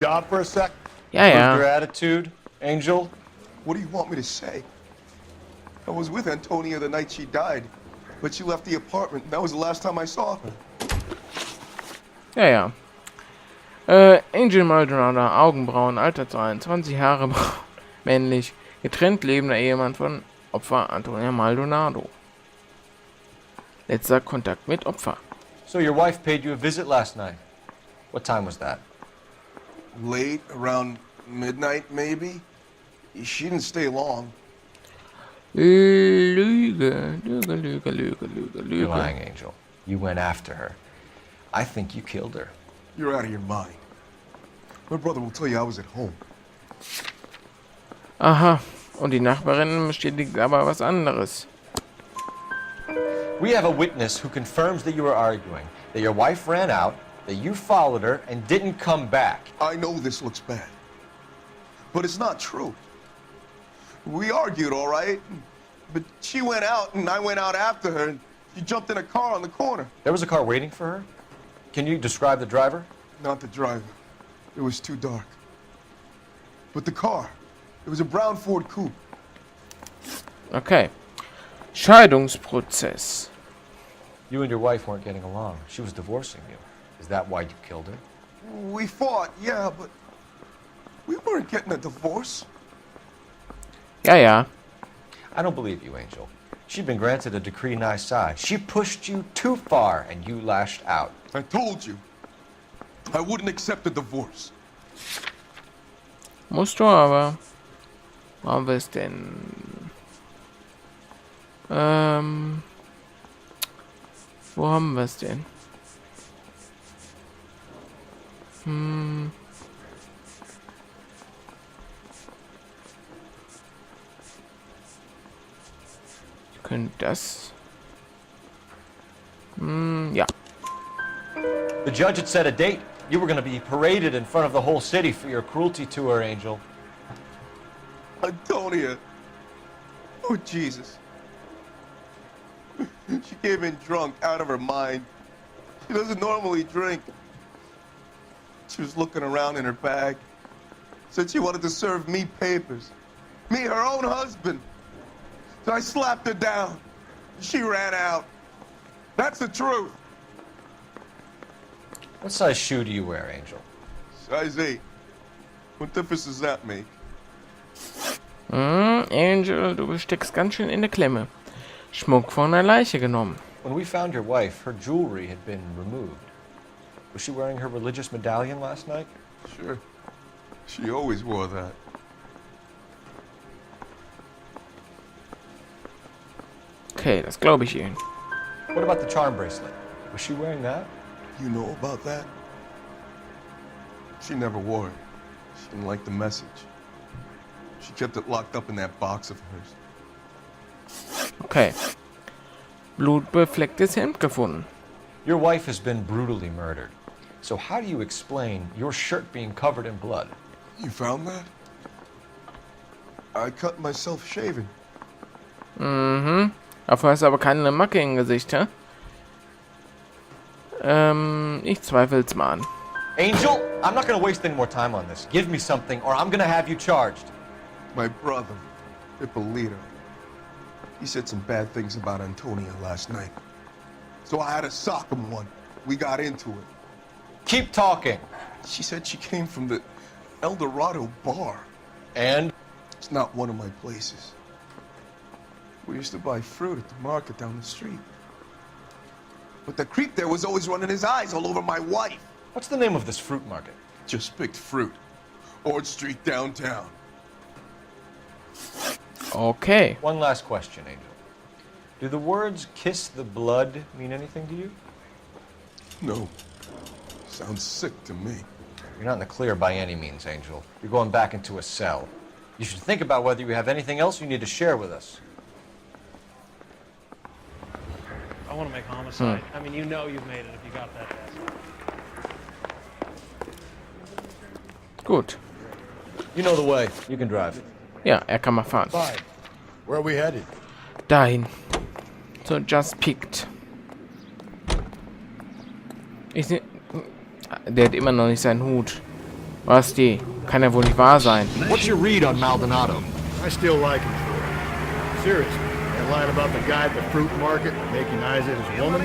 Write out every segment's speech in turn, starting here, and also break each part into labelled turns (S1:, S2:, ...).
S1: Job for a sec?
S2: Ja,
S3: Your
S2: ja.
S3: attitude, Angel?
S1: What do you want me to say? I was with Antonia the night she died, but she left the apartment. That was the last time I saw her.
S2: Ja, ja. Angel Maldonado, Augenbrauen, Alter 22, Haare braun, männlich, getrennt lebender Ehemann von Opfer Antonia Maldonado. Letzter Kontakt mit Opfer.
S3: So your wife paid you a visit last night. What time was that?
S1: Late, around midnight, maybe? She didn't stay long.
S2: Lüge, Lüge, Lüge, Lüge, Lüge,
S3: You're
S2: Lüge.
S3: lying, Angel. You went after her. I think you killed her.
S1: You're out of your mind. My brother will tell you I was at home.
S2: Aha. Und die Nachbarin bestätigt aber was anderes.
S3: We have a witness who confirms that you were arguing, that your wife ran out, that you followed her, and didn't come back.
S1: I know this looks bad, but it's not true. We argued, all right, but she went out and I went out after her and she jumped in a car on the corner.
S3: There was a car waiting for her? Can you describe the driver?
S1: Not the driver. It was too dark. But the car, it was a brown Ford coupe.
S2: Okay. Scheidungsprozess.
S3: You and your wife weren't getting along. She was divorcing you. Is that why you killed her?
S1: We fought, yeah, but we weren't getting a divorce.
S2: Ja, ja.
S3: I don't believe you, Angel. She'd been granted a decree nisi. She pushed you too far, and you lashed out.
S1: I told you, I wouldn't accept a divorce.
S2: Musst du aber. Wo haben wir es denn? Wo haben wir es denn? Wir können das. Ja.
S3: The judge had set a date. You were going to be paraded in front of the whole city for your cruelty to her, Angel.
S1: Antonia. Oh, Jesus. She came in drunk, out of her mind. She doesn't normally drink. She was looking around in her bag. Said she wanted to serve me papers. Me, her own husband. So I slapped her down. She ran out. That's the truth.
S3: What size shoe do you wear, Angel?
S1: Size 8. What difference does that make?
S2: Angel, du steckst ganz schön in der Klemme. Schmuck von der Leiche genommen.
S3: When we found your wife, her jewelry had been removed. Was she wearing her religious medallion last night?
S1: Sure. She always wore that.
S2: Okay, das glaube ich Ihnen.
S3: What about the charm bracelet? Was she wearing that?
S1: You know about that? She never wore it. She didn't like the message. She kept it locked up in that box of hers.
S2: Okay. Blutbeflecktes Hemd gefunden.
S3: Your wife has been brutally murdered. So how do you explain your shirt being covered in blood?
S1: You found that? I cut myself shaving.
S2: Dafür hast du aber keine Macke im Gesicht, hä? Ich zweifel's mal an.
S3: Angel, I'm not going to waste any more time on this. Give me something or I'm going to have you charged.
S1: My brother, Ippolito, he said some bad things about Antonia last night. So I had to sock him one. We got into it.
S3: Keep talking.
S1: She said she came from the El Dorado bar.
S3: And?
S1: It's not one of my places. We used to buy fruit at the market down the street. But the creep there was always running his eyes all over my wife.
S3: What's the name of this fruit market?
S1: Just picked fruit. Ord Street downtown.
S2: Okay.
S3: One last question, Angel. Do the words kiss the blood mean anything to you?
S1: No. Sounds sick to me.
S3: You're not in the clear by any means, Angel. You're going back into a cell. You should think about whether you have anything else you need to share with us.
S4: I want to make homicide. I mean, you know you've made it if you got that test.
S2: Gut.
S3: You know the way. You can drive.
S2: Ja, kann mal fahren.
S5: Fine. Where are we headed?
S2: Dahin. So, just picked. Der hat immer noch nicht seinen Hut. Basti, kann ja wohl nicht wahr sein.
S3: What's your read on Maldonado?
S5: I still like him for it. Seriously, that line about the guy at the fruit market making eyes at his woman?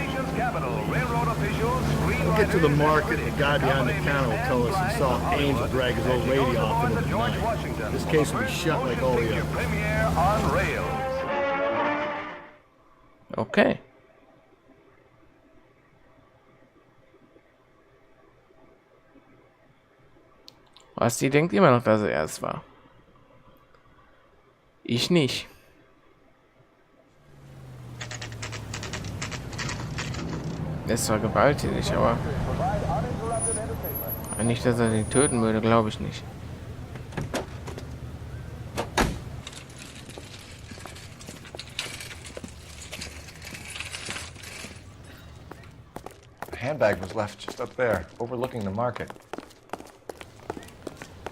S5: We'll get to the market, and the guy behind the counter will tell us he saw Angel drag his old lady off into the night. This case will be shut like all the others.
S2: Okay. Basti denkt immer noch, dass er es war. Ich nicht. Es war gewalttätig, aber nicht, dass er den töten würde, glaube ich nicht.
S3: The handbag was left just up there, overlooking the market.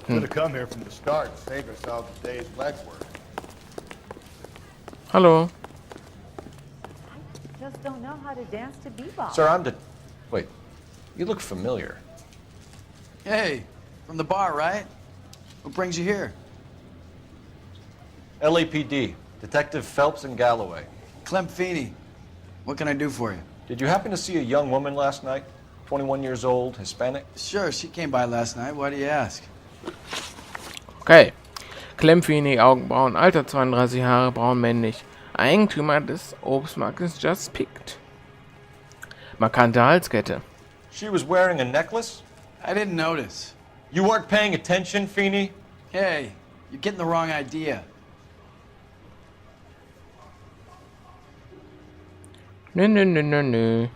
S5: Should have come here from the start and saved ourselves a day's legwork.
S2: Hallo.
S6: I just don't know how to dance to bebop.
S3: Sir, Wait, you look familiar.
S7: Hey, from the bar, right? What brings you here?
S3: LAPD, Detective Phelps and Galloway.
S7: Clem Feeney. What can I do for you?
S3: Did you happen to see a young woman last night? 21 years old, Hispanic?
S7: Sure, she came by last night. Why do you ask?
S2: Okay. Klemmfini, Augenbrauen, Alter 32 Jahre, braun männlich. Eigentümer des Obstmarktes Just Picked. Markante Halskette.
S3: She was wearing a necklace?
S7: I didn't notice.
S3: You weren't paying attention, Feeney?
S7: Hey, you're getting the wrong idea.
S2: Nö.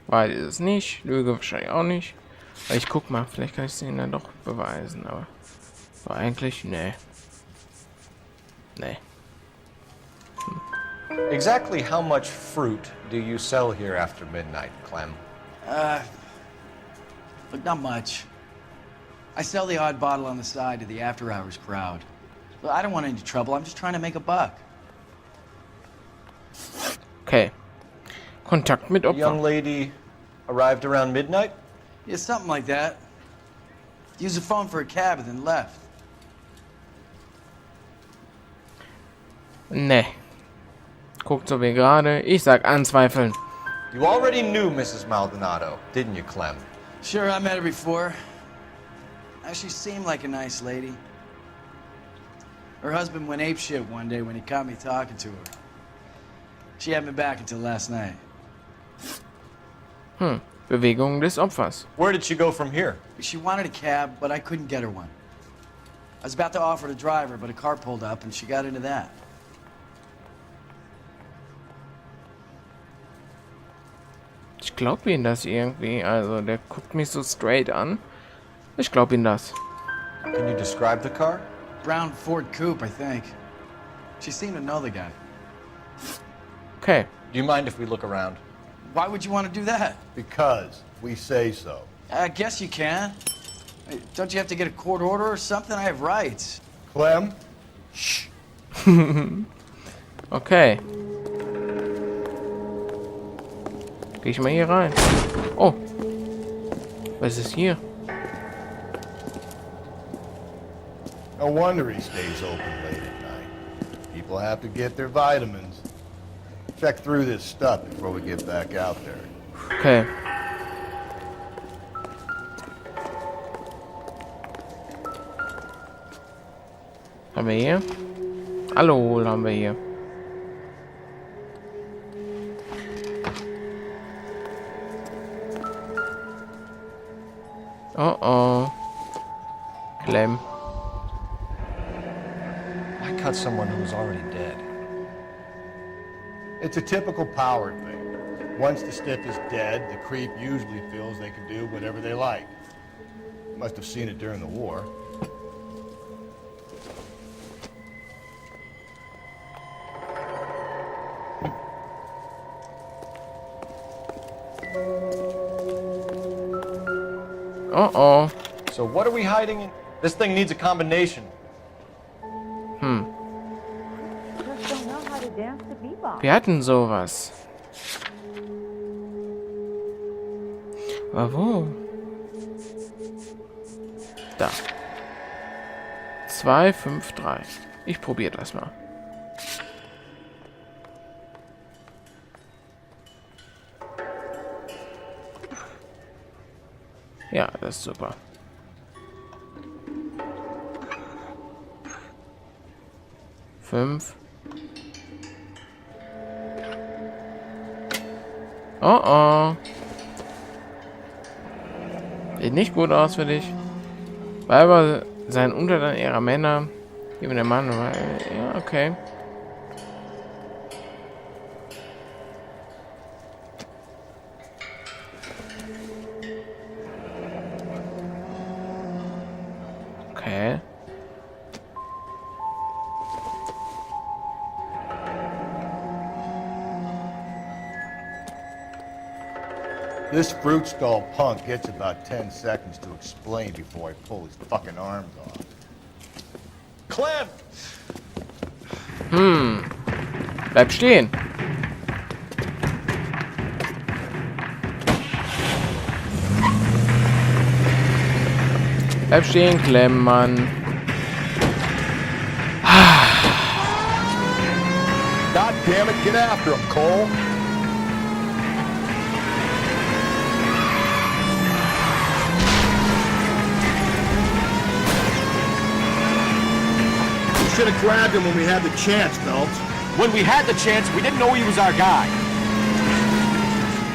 S2: Weiß es nicht. Lüge wahrscheinlich auch nicht. Aber ich guck mal, vielleicht kann ich es ihnen dann doch beweisen, aber eigentlich, nee. Nee.
S3: Exactly how much fruit do you sell here after midnight, Clem?
S7: Look, not much. I sell the odd bottle on the side to the after-hours crowd. Well, I don't want any trouble. I'm just trying to make a buck.
S2: Okay. Kontakt mit
S3: The young
S2: Opfer.
S3: lady arrived around midnight?
S7: Yeah, something like that. Used the phone for a cab and then left.
S2: Nee. Guckt so wie gerade. Ich sag anzweifeln.
S3: You already knew Mrs. Maldonado, didn't you, Clem?
S7: Sure, I met her before. She seemed like a nice lady. Her husband went apeshit one day when he caught me talking to her. She had me back until last night.
S2: Bewegung des Opfers.
S3: Where did she go from here?
S7: She wanted a cab, but I couldn't get her one. I was about to offer to drive her, but a car pulled up and she got into that.
S2: Ich glaube ihm das irgendwie. Also, der guckt mich so straight an. Ich glaube ihm das.
S3: Can you describe the car?
S7: Brown Ford Coupe, I think. She seemed to know the guy.
S2: Okay.
S3: Do you mind if we look around?
S7: Why would you want to do that?
S5: Because we say so.
S7: I guess you can. Hey, don't you have to get a court order or something? I have rights.
S5: Clem? Shh.
S2: Okay. Geh ich mal hier rein. Oh. Was ist hier?
S5: No wonder he stays open late at night. People have to get their vitamins. Check through this stuff before we get back out there.
S2: Okay. Haben wir hier? Hallo, haben wir hier. Oh oh. Clem.
S3: Why cut someone who was already dead?
S5: It's a typical power thing. Once the stiff is dead, the creep usually feels they can do whatever they like. Must have seen it during the war.
S2: Oh oh.
S3: So what are we hiding in? This thing needs a combination.
S6: Just don't know how to dance to bebop.
S2: Wir hatten sowas. Aber wo? Da. 2, 5, 3. Ich probiere das mal. Ja, das ist super. Fünf. Oh oh. Sieht nicht gut aus für dich. Weiber seien Untertan ihrer Männer. Geben der Mann. Ja, okay. Okay.
S5: This fruit stall punk gets about 10 seconds to explain before I pull his fucking arms off.
S3: Clem!
S2: Bleib stehen. Bleib stehen, Clem, Mann.
S5: God damn it, get after him, Cole! We should have grabbed him when we had the chance, Belts.
S3: When we had the chance, we didn't know he was our guy.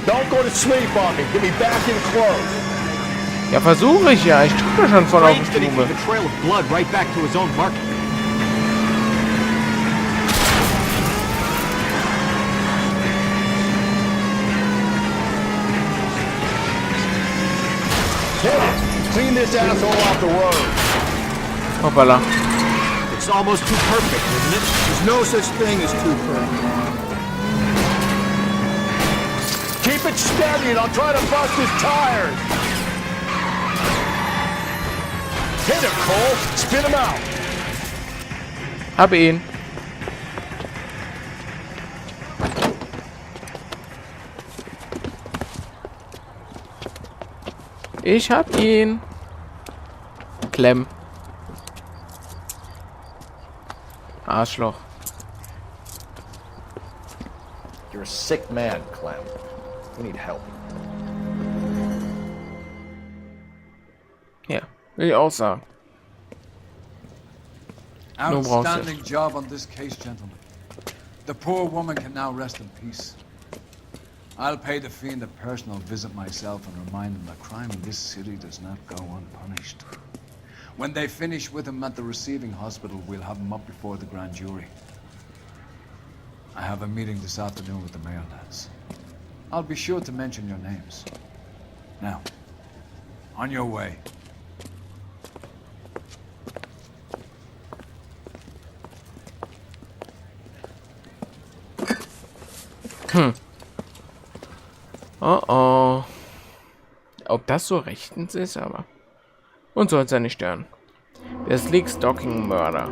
S5: Don't go to sleep on me. Get me back in close.
S2: Ja, versuche ich ja. Ich drücke schon voll auf
S3: Strange
S2: die
S3: that he
S2: Tube.
S3: took a trail of blood right back to his own market.
S5: Hit it. Clean this asshole off the road.
S2: Hoppala.
S3: It's almost too perfect, isn't it?
S5: There's no such thing as too perfect. Keep it steady and I'll try to bust his tires. Hit him, Cole. Spin him out.
S2: Hab ihn. Ich hab ihn. Clem. Arschloch.
S3: You're a sick man, Clem. We need help.
S2: Ja, will ich auch sagen. No brauchst du.
S8: Outstanding job on this case, gentlemen. The poor woman can now rest in peace. I'll pay the fiend a personal visit myself and remind him that crime in this city does not go unpunished. When they finish with him at the receiving hospital, we'll have him up before the grand jury. I have a meeting this afternoon with the mayor lads. I'll be sure to mention your names. Now, on your way.
S2: Oh oh. Ob das so rechtens ist, aber... Und soll es ja nicht stören. Der Sleek-Stalking-Mörder.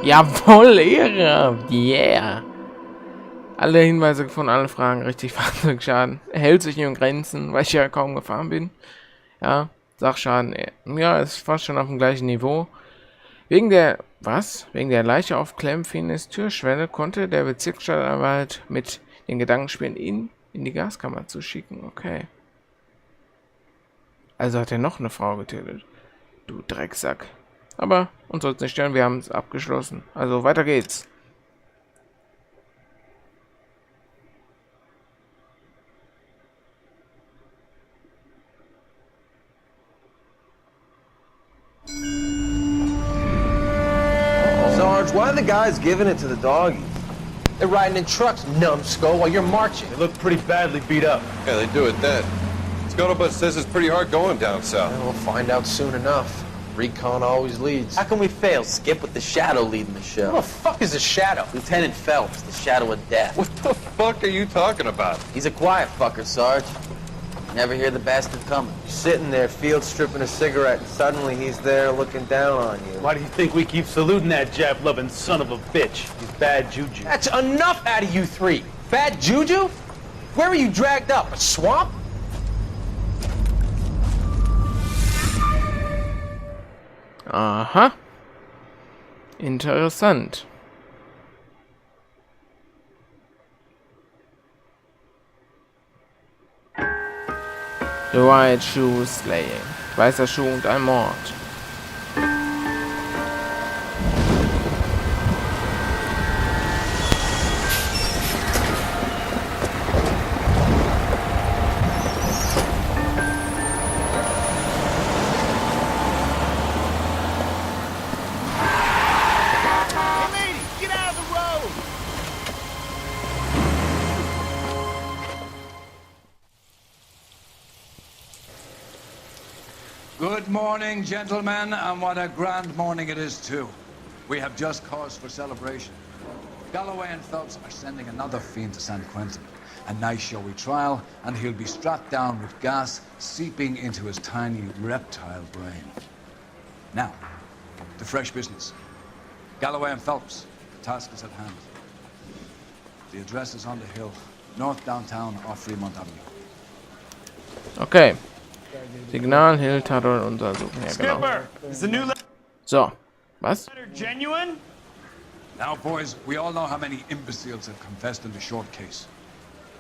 S2: Jawohl, Ehre! Yeah! Alle Hinweise gefunden, alle Fragen, richtig Fahrzeugschaden. Er hält sich in Grenzen, weil ich ja kaum gefahren bin. Ja, Sachschaden, ja, ist fast schon auf dem gleichen Niveau. Wegen der, Wegen der Leiche auf Clem-Fines Türschwelle konnte der Bezirksstaatsanwalt mit den Gedanken spielen, ihn in die Gaskammer zu schicken. Okay. Also hat er noch eine Frau getötet. Du Drecksack. Aber uns soll es nicht stören, wir haben es abgeschlossen. Also weiter geht's.
S9: Sarge, why are the guys giving it to the doggies? They're riding in trucks, numbskull, while you're marching.
S5: They look pretty badly beat up.
S10: Yeah, they do it then. Scuttlebutt says it's pretty hard going down south.
S9: Well, we'll find out soon enough. Recon always leads. How can we fail, Skip, with the Shadow leading the show? Who the fuck is a Shadow? Lieutenant Phelps, the Shadow of Death.
S10: What the fuck are you talking about?
S9: He's a quiet fucker, Sarge. Never hear the bastard coming. You're sitting there, field stripping a cigarette, and suddenly he's there looking down on you.
S11: Why do you think we keep saluting that Jap-loving son of a bitch? He's bad juju.
S9: That's enough out of you three. Bad juju? Where were you dragged up? A swamp?
S2: Aha. Interessant. The White Shoe Slaying. Weißer Schuh und ein Mord.
S8: Good morning, gentlemen, and what a grand morning it is, too. We have just cause for celebration. Galloway and Phelps are sending another fiend to San Quentin. A nice showy trial, and he'll be strapped down with gas seeping into his tiny reptile brain. Now, to fresh business. Galloway and Phelps, the task is at hand. The address is on the hill, north downtown off Fremont Avenue.
S2: Okay. Signal, Hill, Tatort untersuchen. Ja, genau. So. Was?
S8: Genuine? Now, boys, we all know how many imbeciles have confessed in the short case.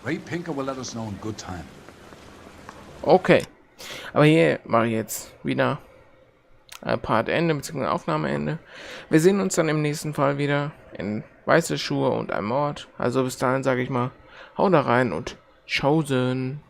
S8: Ray Pinker will let us know in good time.
S2: Okay. Aber hier mache ich jetzt wieder ein Part Ende bzw. Aufnahmeende. Wir sehen uns dann im nächsten Fall wieder in Weiße Schuhe und ein Mord. Also bis dahin sage ich mal, haut da rein und tschaußen.